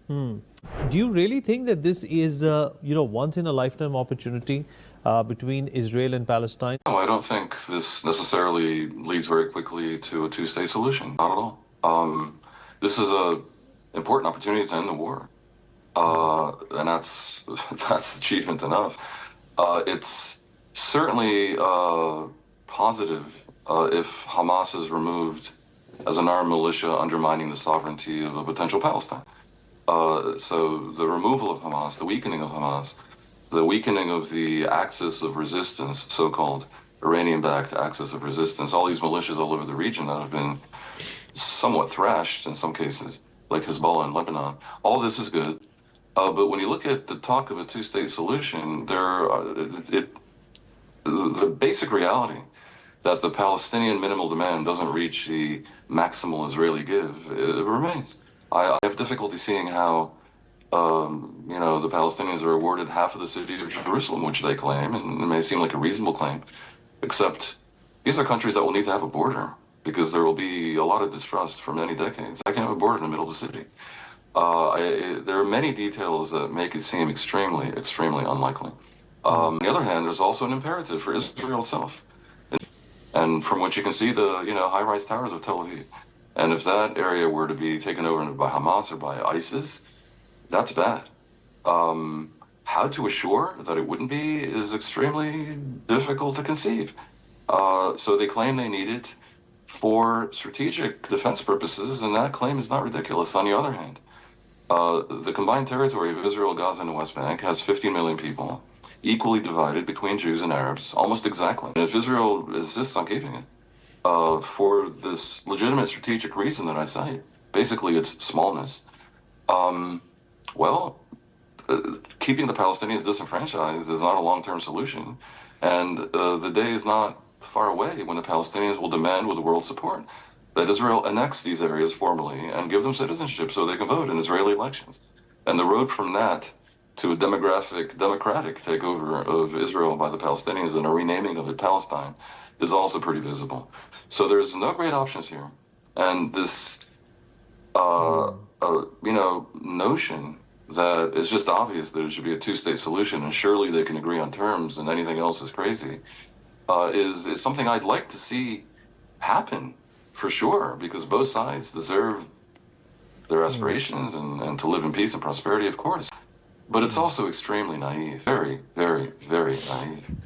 Hmm. Do you really think that this is, once in a lifetime opportunity between Israel and Palestine? No, I don't think this necessarily leads very quickly to a two-state solution. Not at all. This is a important opportunity to end the war, and that's that's achievement enough. It's certainly positive if Hamas is removed as an armed militia undermining the sovereignty of a potential Palestine. So the removal of Hamas, the weakening of Hamas, the weakening of the axis of resistance, so-called Iranian-backed axis of resistance, all these militias all over the region that have been somewhat thrashed in some cases, like Hezbollah in Lebanon, all this is good. But when you look at the talk of a two-state solution, the basic reality that the Palestinian minimal demand doesn't reach the maximal Israeli give, it remains. I have difficulty seeing how the Palestinians are awarded half of the city of Jerusalem, which they claim, and it may seem like a reasonable claim, except these are countries that will need to have a border because there will be a lot of distrust for many decades. I can have a border in the middle of the city. There are many details that make it seem extremely, extremely unlikely. On the other hand, there's also an imperative for Israel itself, and from which you can see the high-rise towers of Tel Aviv. And if that area were to be taken over by Hamas or by ISIS, that's bad. How to assure that it wouldn't be is extremely difficult to conceive. So they claim they need it for strategic defense purposes, and that claim is not ridiculous. On the other hand, the combined territory of Israel, Gaza, and the West Bank has 15 million people, equally divided between Jews and Arabs, almost exactly. And if Israel insists on keeping it, for this legitimate strategic reason that I cite, basically its smallness, well, keeping the Palestinians disenfranchised is not a long-term solution, and the day is not far away when the Palestinians will demand, with world support, that Israel annex these areas formally and give them citizenship so they can vote in Israeli elections. And the road from that to a democratic takeover of Israel by the Palestinians and a renaming of it Palestine is also pretty visible. So there's no great options here, and this notion that it's just obvious that it should be a two-state solution and surely they can agree on terms and anything else is crazy, is something I'd like to see happen for sure, because both sides deserve their aspirations and to live in peace and prosperity, of course. But it's also extremely naive, very, very, very naive.